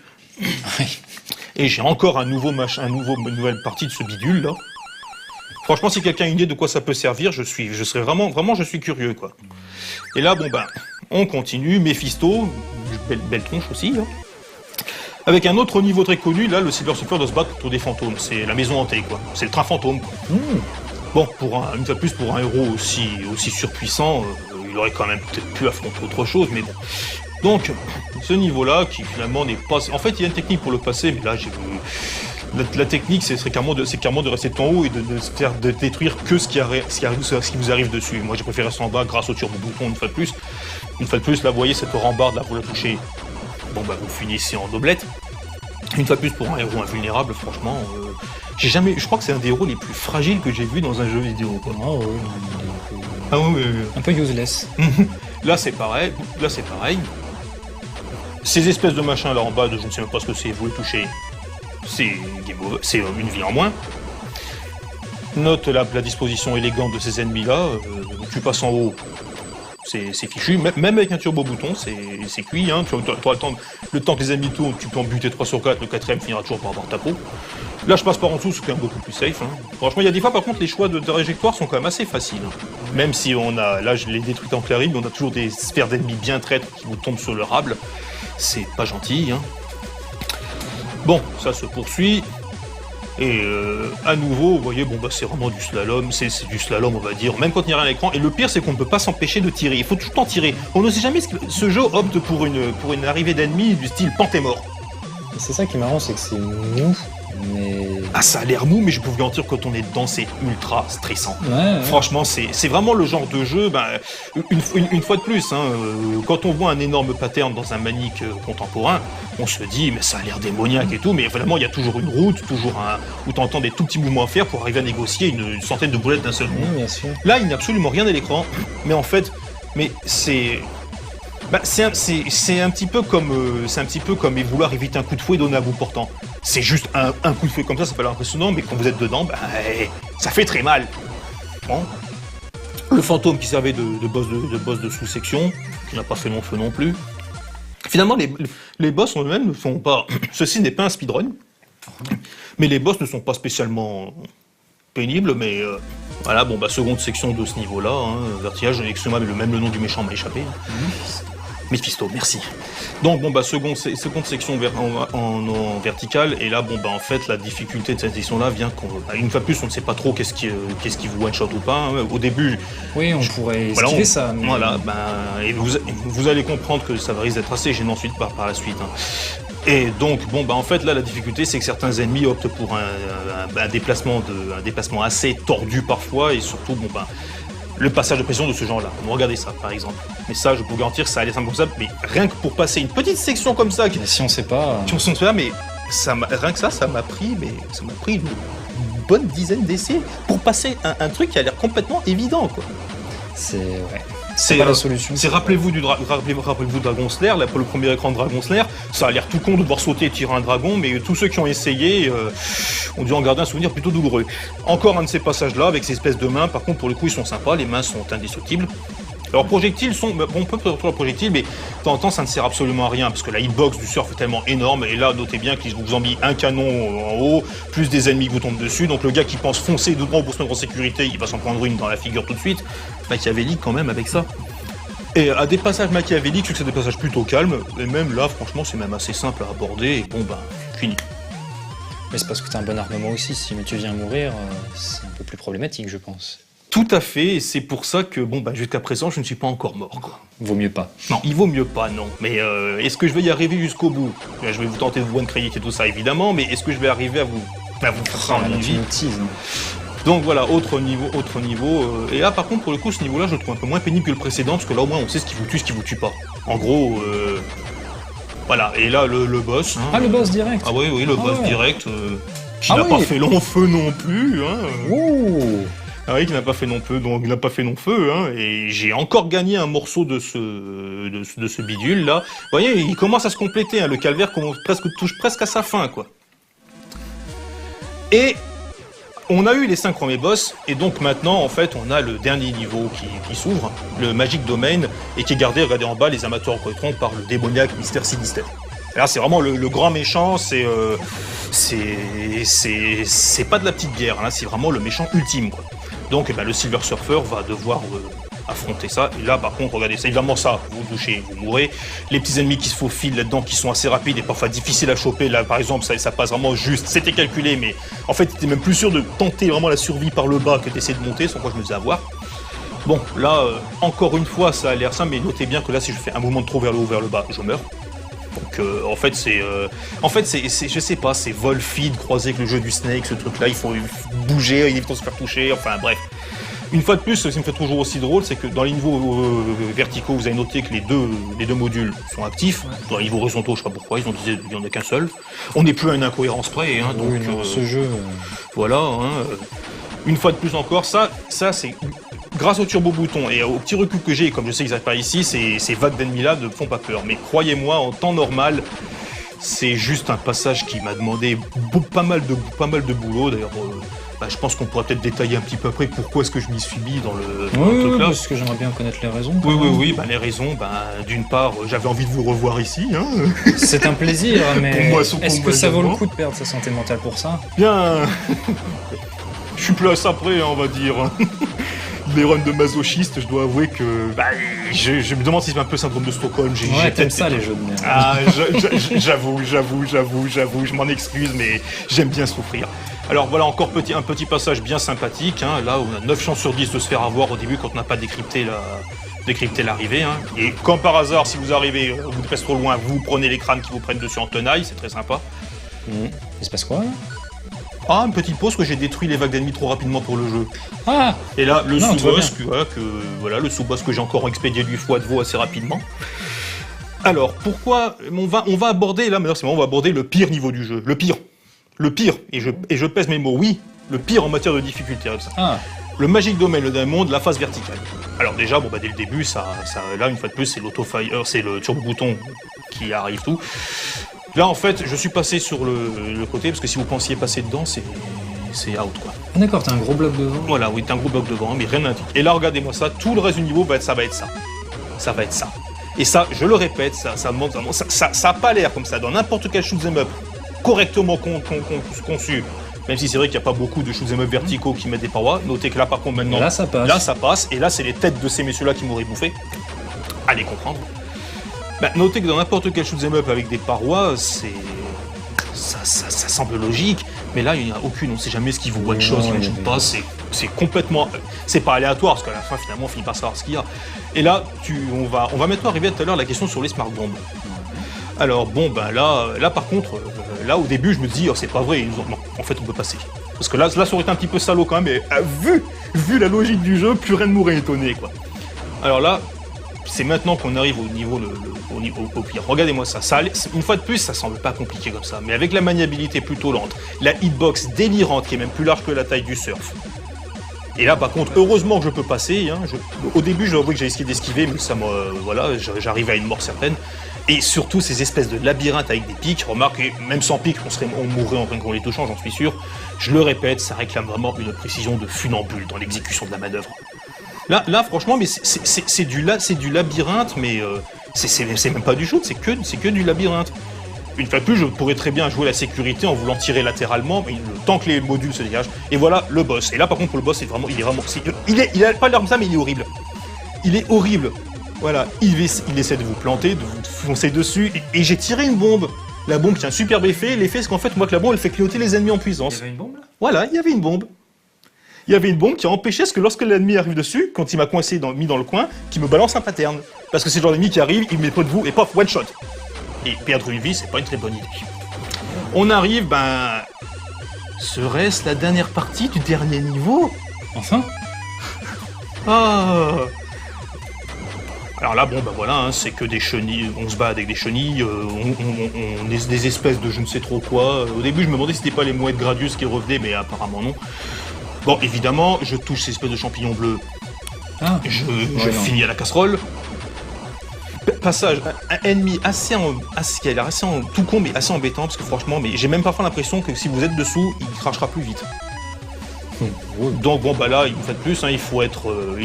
Et j'ai encore une nouvelle partie de ce bidule là. Franchement, si quelqu'un a une idée de quoi ça peut servir, je suis curieux quoi. Et là, bon ben, on continue. Mephisto, belle tronche aussi. Hein. Avec un autre niveau très connu, là, le Silver Surfer doit se battre contre des fantômes. C'est la maison hantée quoi. C'est le train fantôme. Bon, une fois de plus, pour un héros aussi surpuissant, il aurait quand même peut-être pu affronter autre chose, mais bon. Donc, ce niveau-là, qui finalement n'est pas... En fait, il y a une technique pour le passer, mais là, j'ai vu... La technique, c'est carrément de rester tout en haut et de détruire que ce qui vous arrive dessus. Moi, j'ai préféré rester en bas grâce au turbo-bouton une fois de plus. Une fois de plus, là, vous voyez cette rambarde, là, vous la touchez. Bon, bah, vous finissez en doublette. Une fois de plus, pour un héros invulnérable, franchement, je crois que c'est un des héros les plus fragiles que j'ai vu dans un jeu vidéo, quoi. Oh, oui, Ah oui. un peu useless. Là, c'est pareil. Ces espèces de machins là en bas, je ne sais même pas ce que c'est, vous les touchez, c'est game over, c'est une vie en moins. Note la disposition élégante de ces ennemis là, tu passes en haut, c'est fichu, même avec un turbo bouton, c'est cuit, hein. Tu auras le temps que les ennemis tournent, tu peux en buter 3 sur 4, le 4ème finira toujours par avoir ta peau. Là je passe par en dessous, c'est quand même beaucoup plus safe, hein. Franchement il y a des fois par contre les choix de trajectoire sont quand même assez faciles, hein. Même si on a, là je l'ai détruit en clairie, mais on a toujours des sphères d'ennemis bien traîtres qui vous tombent sur le rable, c'est pas gentil, hein. Bon, ça se poursuit. Et à nouveau, vous voyez, bon bah c'est vraiment du slalom, c'est du slalom on va dire, même quand il n'y a rien à l'écran. Et le pire c'est qu'on ne peut pas s'empêcher de tirer, il faut tout le temps tirer. On ne sait jamais ce jeu opte pour une arrivée d'ennemis du style Pantémort. C'est ça qui est marrant, c'est que c'est mou, mais... Ah ça a l'air mou, mais je peux vous garantir que quand on est dedans c'est ultra stressant. Ouais. Franchement c'est vraiment le genre de jeu, ben, une fois de plus, hein, quand on voit un énorme pattern dans un manique contemporain, on se dit mais ça a l'air démoniaque et tout, mais vraiment il y a toujours une route, où tu entends des tout petits mouvements à faire pour arriver à négocier une centaine de boulettes d'un seul coup. Oui, bien sûr. Là il n'y a absolument rien à l'écran, mais en fait, c'est... Bah, c'est un petit peu comme vouloir éviter un coup de fouet donné à bout portant. C'est juste un coup de fouet comme ça peut l'air impressionnant, mais quand vous êtes dedans, bah, ça fait très mal. Bon. Le fantôme qui servait de boss de sous-section, qui n'a pas fait long feu non plus. Finalement, les boss en eux-mêmes ne sont pas... Ceci n'est pas un speedrun, mais les boss ne sont pas spécialement pénibles, mais... Voilà, bon bah seconde section de ce niveau-là, hein, vertigage, excusez-moi, mais même le nom du méchant m'a échappé. Mephisto, merci. Donc bon bah seconde section en verticale, et là bon bah en fait la difficulté de cette section-là vient une fois de plus on ne sait pas trop qu'est-ce qui vous one-shot ou pas, hein. Au début... Oui, on pourrait esquiver ça, mais... Voilà, et vous allez comprendre que ça va risque d'être assez gênant ensuite par la suite, hein. Et donc, bon, bah en fait, là, la difficulté, c'est que certains ennemis optent pour un déplacement assez tordu parfois, et surtout, bon, bah, le passage de pression de ce genre-là. Bon, regardez ça, par exemple. Mais ça, je peux vous garantir que ça allait simple comme ça, mais rien que pour passer une petite section comme ça... Mais si on sait pas... Si on sait pas, mais rien que ça m'a pris une bonne dizaine d'essais pour passer un truc qui a l'air complètement évident, quoi. C'est... Ouais. C'est pas la solution. Rappelez-vous Dragon Slayer, là, pour le premier écran de Dragon Slayer, ça a l'air tout con de devoir sauter et tirer un dragon, mais tous ceux qui ont essayé ont dû en garder un souvenir plutôt douloureux. Encore un de ces passages-là, avec ces espèces de mains, par contre, pour le coup, ils sont sympas, les mains sont indestructibles. Alors, projectiles sont... Bon, on peut retrouver le projectile, mais de temps en temps, ça ne sert absolument à rien, parce que la hitbox du surf est tellement énorme, et là, notez bien qu'ils vous ont mis un canon en haut, plus des ennemis qui vous tombent dessus, donc le gars qui pense foncer dedans pour se mettre en sécurité, il va s'en prendre une dans la figure tout de suite. Machiavélique quand même avec ça. Et à des passages machiavéliques, c'est des passages plutôt calmes, et même là, franchement, c'est même assez simple à aborder, et bon, fini. Mais c'est parce que t'as un bon armement aussi, si tu viens mourir, c'est un peu plus problématique, je pense. Tout à fait, et c'est pour ça que, jusqu'à présent, je ne suis pas encore mort, quoi. Vaut mieux pas. Non, il vaut mieux pas, non. Mais est-ce que je vais y arriver jusqu'au bout ? Je vais vous tenter de vous one-credit et tout ça, évidemment, mais est-ce que je vais arriver à vous faire ça en une vie ? Donc voilà, autre niveau. Et là, par contre, pour le coup, ce niveau-là, je le trouve un peu moins pénible que le précédent, parce que là, au moins, on sait ce qui vous tue pas. En gros, voilà. Et là, le boss... Hein, le boss direct. Ah oui, le boss direct, qui n'a pas fait long feu non plus, hein. Ouh. Ah oui, qui n'a pas fait non feu, hein, et j'ai encore gagné un morceau de ce bidule là. Vous voyez, il commence à se compléter, hein, le calvaire touche presque à sa fin, quoi. Et on a eu les 5 premiers boss, et donc maintenant, en fait, on a le dernier niveau qui s'ouvre, le Magic Domain, et qui est gardé, regardez en bas, les amateurs reconnaîtront par le démoniaque Mister Sinister. Là, c'est vraiment le grand méchant, c'est pas de la petite guerre, là, c'est vraiment le méchant ultime, quoi. Donc le Silver Surfer va devoir affronter ça. Et là, par contre, regardez, c'est évidemment ça, vous touchez, vous mourrez. Les petits ennemis qui se faufilent là-dedans, qui sont assez rapides et parfois difficiles à choper. Là, par exemple, ça passe vraiment juste. C'était calculé, mais en fait, t'étais même plus sûr de tenter vraiment la survie par le bas que d'essayer de monter, sans quoi je me faisais avoir. Bon, là, encore une fois, ça a l'air simple, mais notez bien que là, si je fais un mouvement de trop vers le haut, vers le bas, je meurs. Donc, en fait, c'est, je sais pas, c'est vol feed croisé avec le jeu du Snake, ce truc-là, il faut bouger, éviter de se faire toucher, enfin, bref. Une fois de plus, ce qui me fait toujours aussi drôle, c'est que dans les niveaux verticaux, vous avez noté que les deux modules sont actifs. Dans les niveaux horizontaux, je sais pas pourquoi, ils ont dit qu'il n'y en a qu'un seul. On n'est plus à une incohérence près, hein, donc... Oui, non, ce jeu... Voilà, hein, une fois de plus encore, ça c'est... Grâce au turbo-bouton et au petit recul que j'ai, et comme je sais qu'ils n'arrivent pas ici, ces vagues d'ennemis-là ne me font pas peur. Mais croyez-moi, en temps normal, c'est juste un passage qui m'a demandé pas mal de boulot. D'ailleurs, je pense qu'on pourrait peut-être détailler un petit peu après pourquoi est-ce que je m'y suis mis dans le truc là. Parce que j'aimerais bien connaître les raisons. Oui, les raisons, d'une part, j'avais envie de vous revoir ici. Hein. C'est un plaisir, mais moi, est-ce que ça vaut le coup de perdre sa santé mentale pour ça? Bien, je suis plus à ça près, on va dire. Les runs de masochiste, je dois avouer que je me demande si c'est un peu syndrome de Stockholm. Ouais, t'aimes ça les jeux de merde. Ah, j'avoue, je m'en excuse, mais j'aime bien souffrir. Alors voilà encore un petit passage bien sympathique, hein, là où on a 9 chances sur 10 de se faire avoir au début quand on n'a pas décrypté l'arrivée. Hein. Et comme par hasard, si vous arrivez au bout de presque trop loin, vous prenez les crânes qui vous prennent dessus en tenaille, c'est très sympa. Il se passe quoi là? Ah, une petite pause que j'ai détruit les vagues d'ennemis trop rapidement pour le jeu. Ah. Et là, le sous-boss le sous-boss que j'ai encore expédié 8 fois de veau assez rapidement. Alors, pourquoi on va aborder, là, maintenant c'est bon, on va aborder le pire niveau du jeu. Le pire, et je pèse mes mots, oui, le pire en matière de difficulté. Ah. Le Magic Domain, le Diamond, la phase verticale. Alors déjà, dès le début, là, une fois de plus, c'est l'auto-fire, c'est le turbo-bouton qui arrive tout. Là, en fait, je suis passé sur le côté, parce que si vous pensiez passer dedans, c'est out, quoi. Ah, d'accord, t'as un gros bloc devant. Voilà, oui, t'as un gros bloc devant, mais rien d'indique. Et là, regardez-moi ça, tout le reste du niveau, ça va être ça. Ça va être ça. Et ça, je le répète, ça a pas l'air comme ça. Dans n'importe quel shoot'em up correctement conçu, même si c'est vrai qu'il n'y a pas beaucoup de shoot'em up verticaux qui mettent des parois, notez que là, par contre, maintenant... Là, ça passe. Et là, c'est les têtes de ces messieurs-là qui m'auraient bouffé. Allez comprendre. Notez que dans n'importe quel shoot'em up avec des parois, ça semble logique, mais là il n'y en a aucune, on ne sait jamais ce qui vous one shot, ce qui ne shoot pas, c'est complètement... C'est pas aléatoire, parce qu'à la fin finalement on finit par savoir ce qu'il y a. Et là, on va maintenant arriver tout à l'heure la question sur les smart bombs. Alors là par contre, là au début je me dis, c'est pas vrai, non, en fait on peut passer. Parce que là ça aurait été un petit peu salaud quand même, mais vu la logique du jeu, plus rien ne m'aurait étonné, quoi. Alors là, c'est maintenant qu'on arrive au niveau au pire. Regardez-moi ça. Une fois de plus, ça semble pas compliqué comme ça, mais avec la maniabilité plutôt lente, la hitbox délirante qui est même plus large que la taille du surf. Et là, par contre, heureusement que je peux passer. Hein, au début, je dois avouer que j'ai essayé d'esquiver, mais ça j'arrivais à une mort certaine. Et surtout, ces espèces de labyrinthes avec des pics. Remarquez, même sans pics, on mourrait en train les touchant, j'en suis sûr. Je le répète, ça réclame vraiment une précision de funambule dans l'exécution de la manœuvre. Là, franchement, mais c'est du labyrinthe, mais c'est même pas du shoot, c'est que du labyrinthe. Une fois de plus, je pourrais très bien jouer la sécurité en voulant tirer latéralement, mais le temps que les modules se dégagent. Et voilà le boss. Et là, par contre, pour le boss, il a pas l'air comme ça, mais il est horrible. Il est horrible. Voilà, il essaie de vous planter, de vous foncer dessus, et j'ai tiré une bombe. La bombe qui a un superbe effet. L'effet, c'est qu'en fait, moi, que la bombe, elle fait clignoter les ennemis en puissance. Il y avait une bombe là ? Voilà, il y avait une bombe. Il y avait une bombe qui a empêché ce que lorsque l'ennemi arrive dessus, quand il m'a mis dans le coin, qu'il me balance un pattern. Parce que c'est le genre d'ennemi qui arrive, il met pas de vous et paf, one shot. Et perdre une vie, c'est pas une très bonne idée. On arrive, serait-ce la dernière partie du dernier niveau ? Enfin ? Ah. Alors là, voilà, hein, c'est que des chenilles, on se bat avec des chenilles, on est des espèces de je ne sais trop quoi. Au début, je me demandais si c'était pas les mouettes Gradius qui revenaient, mais apparemment non. Bon, évidemment, je touche ces espèces de champignons bleus. Ah, je finis à la casserole. Passage, un ennemi qui a l'air assez tout con, mais assez embêtant, parce que franchement, j'ai même parfois l'impression que si vous êtes dessous, il crachera plus vite. Donc là, une fois de plus, hein, il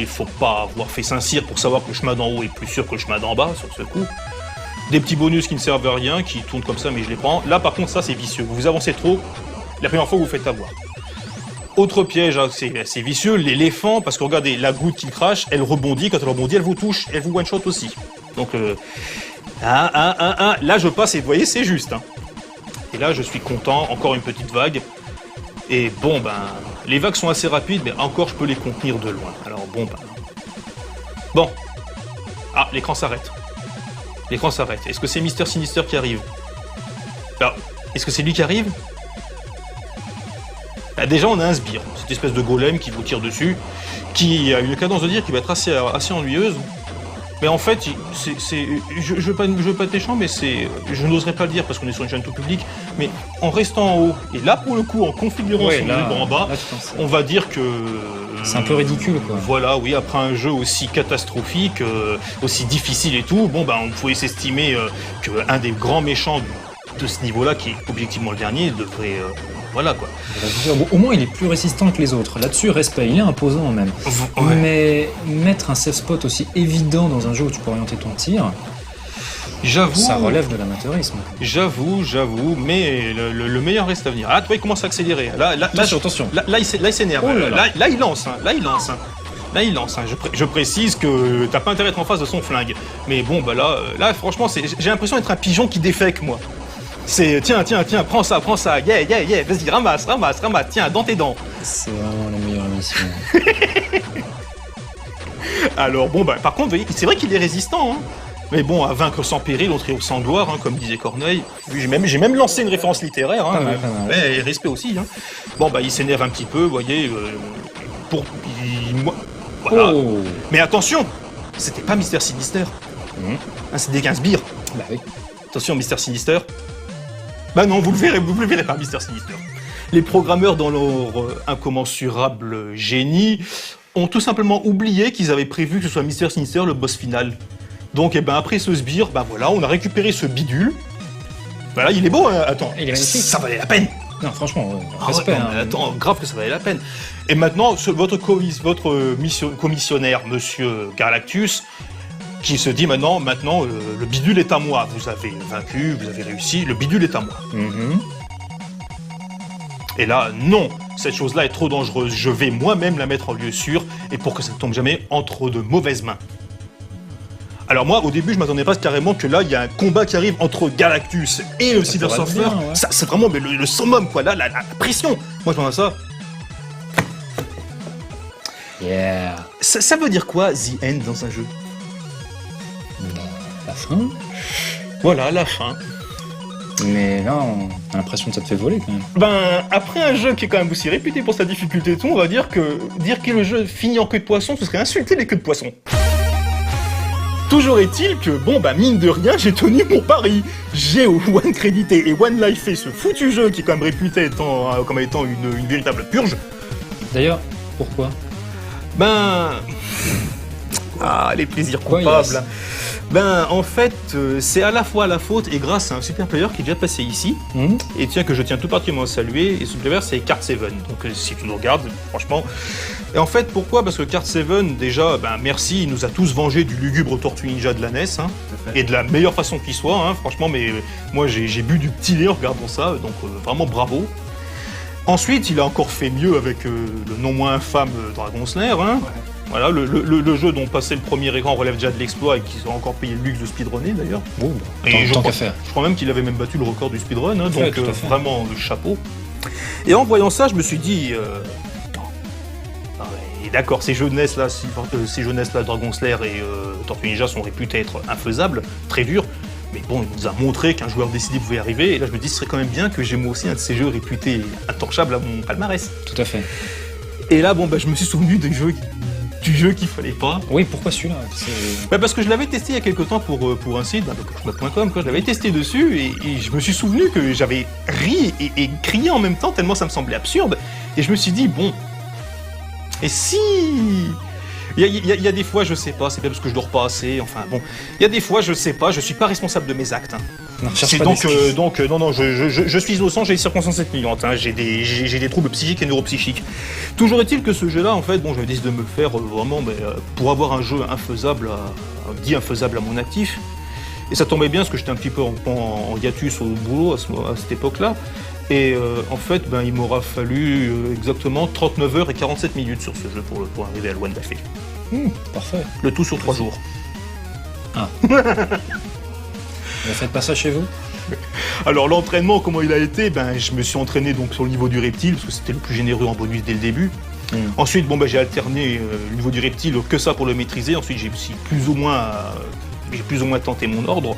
faut pas avoir fait Saint-Cyr pour savoir que le chemin d'en haut est plus sûr que le chemin d'en bas, sur ce coup. Des petits bonus qui ne servent à rien, qui tournent comme ça, mais je les prends. Là, par contre, ça, c'est vicieux. Vous avancez trop, la première fois, vous faites avoir. Autre piège, hein, c'est vicieux, l'éléphant, parce que regardez, la goutte qu'il crache, elle rebondit, quand elle rebondit, elle vous touche, elle vous one-shot aussi. Donc, là je passe et vous voyez, c'est juste. Hein. Et là je suis content, encore une petite vague. Et les vagues sont assez rapides, mais encore je peux les contenir de loin. Alors Bon. Ah, l'écran s'arrête. L'écran s'arrête. Est-ce que c'est Mister Sinister qui arrive? Alors, est-ce que c'est lui qui arrive? Bah, déjà, on a un sbire, cette espèce de golem qui vous tire dessus, qui a une cadence de dire qui va être assez ennuyeuse. Mais en fait, je veux pas être méchant, mais je n'oserais pas le dire parce qu'on est sur une chaîne tout public, mais en restant en haut, et là pour le coup, en configurant son écran en bas, on va dire que... c'est un peu ridicule, quoi. Voilà, oui, après un jeu aussi catastrophique, aussi difficile et tout, bon, bah, on pouvait s'estimer qu'un des grands méchants de ce niveau-là, qui est objectivement le dernier, devrait... voilà, quoi. Bon, au moins, il est plus résistant que les autres. Là-dessus, respect, il est imposant même. Ouais. Mais mettre un safe spot aussi évident dans un jeu où tu peux orienter ton tir, j'avoue, ça relève de l'amateurisme. J'avoue, mais le meilleur reste à venir. Ah, tu vois, il commence à accélérer. Attention. Là, il s'énerve. Oh là là. Là, il lance. Là, il lance. Je précise que t'as pas intérêt d'être en face de son flingue. Mais bon, bah là franchement, j'ai l'impression d'être un pigeon qui défèque, moi. C'est tiens, prends ça, yeah, vas-y, ramasse, tiens, dans tes dents. C'est vraiment la meilleure émission. Alors bon, bah par contre, c'est vrai qu'il est résistant, hein. Mais bon, à vaincre sans péril, on triomphe sans gloire, hein, comme disait Corneille. J'ai même lancé une référence littéraire, hein, pas mal. mais respect aussi. Hein. Bon, bah il s'énerve un petit peu, vous voyez, voilà. Oh. Mais attention, c'était pas Mister Sinister. Hein, c'était des sbires. Bah oui. Attention, Mister Sinister. Bah non, vous le verrez pas, Mister Sinister. Les programmeurs, dans leur incommensurable génie, ont tout simplement oublié qu'ils avaient prévu que ce soit Mister Sinister le boss final. Donc, après ce sbire, voilà, on a récupéré ce bidule. Voilà, il est beau, hein. Attends. Il est magnifique. Ça valait la peine. Non, franchement, Respect, respect. mais attends, grave que ça valait la peine. Et maintenant, votre commissionnaire, Monsieur Galactus, qui se dit maintenant, le bidule est à moi. Vous avez vaincu, vous avez réussi, le bidule est à moi. Et là, non, cette chose-là est trop dangereuse. Je vais moi-même la mettre en lieu sûr, et pour que ça ne tombe jamais entre de mauvaises mains. Alors moi, au début, je m'attendais pas carrément que là, il y a un combat qui arrive entre Galactus et le Silver Surfer. Bien, ouais. Ça, c'est vraiment le summum, quoi. Là, la pression. Moi, je m'attends à ça. Yeah. Ça veut dire quoi, The End, dans un jeu? La fin. Voilà, la fin. Mais là, on a l'impression que ça te fait voler, quand même. Après un jeu qui est quand même aussi réputé pour sa difficulté et tout, on va dire que le jeu finit en queue de poisson, ce serait insulter les queues de poisson. Toujours est-il que, mine de rien, j'ai tenu mon pari. J'ai one crédité et one life fait ce foutu jeu qui est quand même réputé comme étant une véritable purge. D'ailleurs, pourquoi? Les plaisirs Quoi, coupables. yes. En fait, c'est à la fois la faute et grâce à un super player qui est déjà passé ici, et que je tiens tout particulièrement à saluer, et ce player c'est Card 7, donc si tu nous regardes, franchement. Et en fait, pourquoi? Parce que Card 7, déjà, merci, il nous a tous vengé du lugubre Tortue Ninja de la NES, hein, et de la meilleure façon qui soit, hein, franchement, mais moi j'ai bu du petit lait en regardant ça, donc vraiment bravo. Ensuite, il a encore fait mieux avec le non moins infâme Dragon Slayer, hein. Ouais. Voilà, le jeu dont passer le premier écran relève déjà de l'exploit et qu'ils ont encore payé le luxe de speedrunner d'ailleurs. Bon, tant qu'à faire. Je crois même qu'il avait même battu le record du speedrun, hein, donc tout à fait. vraiment chapeau. Et en voyant ça, je me suis dit, d'accord, ces jeux NES là, Dragon Slayer et Tortue Ninja sont réputés être infaisables, très durs. Mais bon, il nous a montré qu'un joueur décidé pouvait y arriver, et là je me dis, ce serait quand même bien que j'ai moi aussi un de ces jeux réputés intouchables à mon palmarès. Tout à fait. Et là, je me suis souvenu du jeu qu'il fallait pas. Oui, pourquoi celui-là? Parce que je l'avais testé il y a quelques temps pour un site, .com, je l'avais testé dessus, et je me suis souvenu que j'avais ri et crié en même temps, tellement ça me semblait absurde. Et je me suis dit, et si... Il y a des fois, je sais pas, c'est peut-être parce que je dors pas assez, enfin bon, il y a des fois, je sais pas, je suis pas responsable de mes actes. Hein. Non, Non, je suis innocent, j'ai des circonstances atténuantes, hein, j'ai des troubles psychiques et neuropsychiques. Toujours est-il que ce jeu-là, en fait, j'avais décidé de me faire vraiment, pour avoir un jeu infaisable à mon actif, et ça tombait bien parce que j'étais un petit peu en hiatus au boulot à cette époque-là. Et en fait, il m'aura fallu exactement 39 heures et 47 minutes sur ce jeu pour arriver à le one day. Parfait. Le tout sur 3 jours. Ah. Ne faites pas ça chez vous? Alors l'entraînement, comment il a été? Je me suis entraîné donc sur le niveau du reptile, parce que c'était le plus généreux en bonus dès le début. Ensuite, bon, bah, j'ai alterné le niveau du reptile, que ça pour le maîtriser. Ensuite, j'ai plus ou moins tenté mon ordre.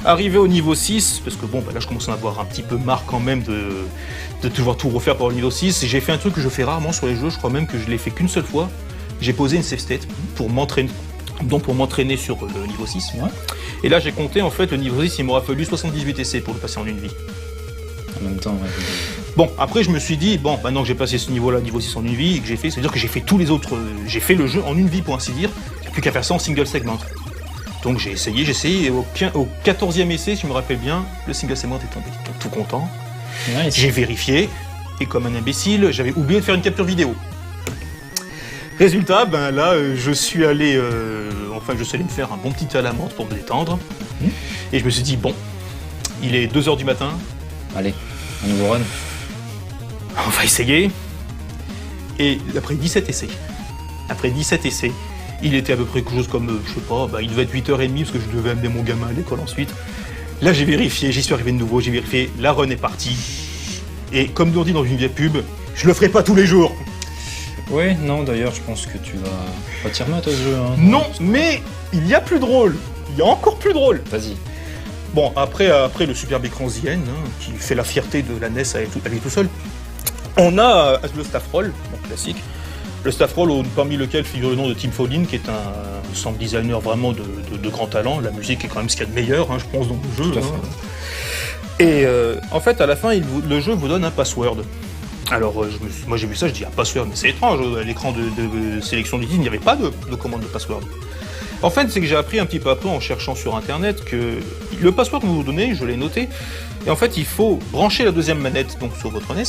Arrivé au niveau 6, parce que bon, bah, là je commence à avoir un petit peu marre quand même de devoir tout refaire pour le niveau 6. Et j'ai fait un truc que je fais rarement sur les jeux, je crois même que je l'ai fait qu'une seule fois. J'ai posé une save state pour m'entraîner sur le niveau 6. Ouais. Et là j'ai compté en fait le niveau 6, il m'aura fallu 78 essais pour le passer en une vie. En même temps, ouais. Bon, après je me suis dit, bon, maintenant que j'ai passé ce niveau-là, niveau 6 en une vie, et que j'ai fait, c'est-à-dire que j'ai fait tous les autres, j'ai fait le jeu en une vie pour ainsi dire, il n'y a plus qu'à faire ça en single segment. Donc j'ai essayé, et au 14e essai, si je me rappelle bien, le single segment est tombé. Donc tout content. Nice. J'ai vérifié, et comme un imbécile, j'avais oublié de faire une capture vidéo. Résultat, ben là, je suis allé me faire un bon petit à la menthe pour me détendre. Et je me suis dit, bon, il est 2h du matin, Allez, un nouveau run. on va essayer. Et après 17 essais, il était à peu près quelque chose comme, je sais pas, il devait être 8h30 parce que je devais amener mon gamin à l'école ensuite. Là j'ai vérifié, j'y suis arrivé de nouveau, j'ai vérifié, la run est partie. Et comme on dit dans une vieille pub, je le ferai pas tous les jours. Ouais, non, d'ailleurs, je pense que tu vas pas te remettre à ce jeu. Hein. Non, mais il y a plus drôle. Il y a encore plus drôle. Vas-y. Bon, après le superbe écran Zien, qui fait la fierté de la NES à lui tout seul, on a le staff roll, donc classique. Le staff roll parmi lequel figure le nom de Tim Follin, qui est un sound designer vraiment de grand talent. La musique est quand même ce qu'il y a de meilleur, je pense, dans le jeu. Tout à fait. Et en fait, à la fin, le jeu vous donne un password. Alors, moi j'ai vu ça, je dis un password, mais c'est étrange. À l'écran de sélection du titre, il n'y avait pas de commande de password. En fait, c'est que j'ai appris un petit peu après en cherchant sur internet que le password que vous donnez, je l'ai noté, et en fait, il faut brancher la deuxième manette donc sur votre NES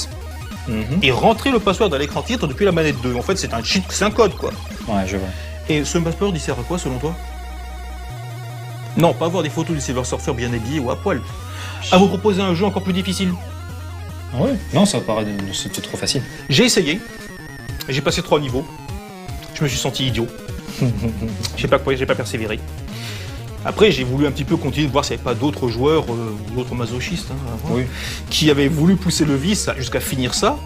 et rentrer le password à l'écran titre depuis la manette 2. En fait, c'est un cheat, c'est un code quoi. Ouais, je vois. Et ce password, il sert à quoi selon toi? Non, pas avoir des photos du Silver Surfer bien habillé ou à poil. À vous proposer un jeu encore plus difficile. Ouais. Non, ça paraît c'était trop facile. J'ai essayé, j'ai passé 3 niveaux, je me suis senti idiot. J'ai pas persévéré. Après, j'ai voulu un petit peu continuer de voir s'il n'y avait pas d'autres joueurs ou d'autres masochistes qui avaient voulu pousser le vice jusqu'à finir ça.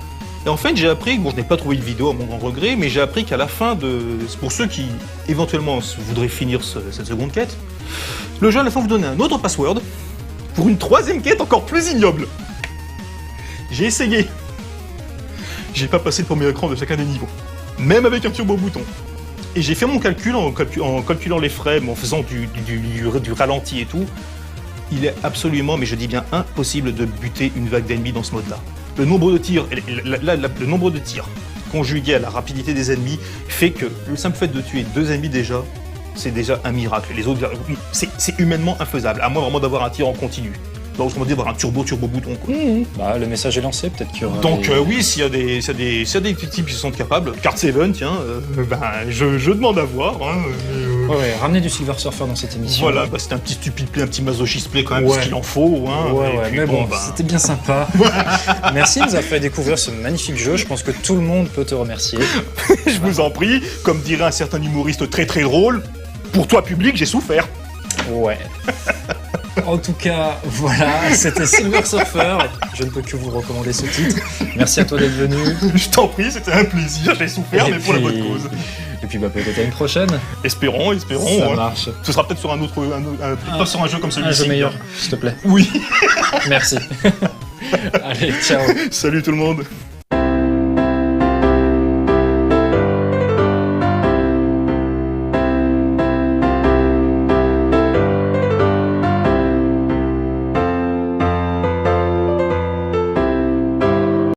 Et en fait, j'ai appris, bon, je n'ai pas trouvé de vidéo à mon grand regret, mais j'ai appris qu'à la fin pour ceux qui éventuellement voudraient finir cette seconde quête, le jeu à la fin vous donne un autre password pour une 3e quête encore plus ignoble. J'ai essayé. J'ai pas passé le premier écran de chacun des niveaux, même avec un turbo bouton. Et j'ai fait mon calcul en calculant les frames, en faisant du ralenti et tout. Il est absolument, mais je dis bien impossible de buter une vague d'ennemis dans ce mode-là. Le nombre de tirs, conjugué à la rapidité des ennemis fait que le simple fait de tuer 2 ennemis déjà, c'est déjà un miracle. Les autres, c'est humainement infaisable, à moins vraiment d'avoir un tir en continu. Donc, on va dire avoir un turbo bouton. Quoi. Bah, le message est lancé, peut-être qu'il y aura. Donc, oui, s'il y a des petits types qui se sentent capables, Card 7, tiens, je demande à voir. Ouais, ramener du Silver Surfer dans cette émission. Voilà, c'était un petit stupide play, un petit masochiste play quand même, ce qu'il en faut. Mais bon, c'était bien sympa. Merci de nous avoir fait découvrir ce magnifique jeu. Je pense que tout le monde peut te remercier. Je vous en prie, comme dirait un certain humoriste très très drôle, pour toi public, j'ai souffert. Ouais. En tout cas, voilà, c'était Silver Surfer. Je ne peux que vous recommander ce titre. Merci à toi d'être venu. Je t'en prie, c'était un plaisir, j'ai souffert, mais pour la bonne cause. Et puis peut-être à une prochaine. Espérons. Ça marche. Ce sera peut-être sur pas sur un jeu comme celui-ci. Un jeu meilleur, s'il te plaît. Oui. Merci. Allez, ciao. Salut tout le monde.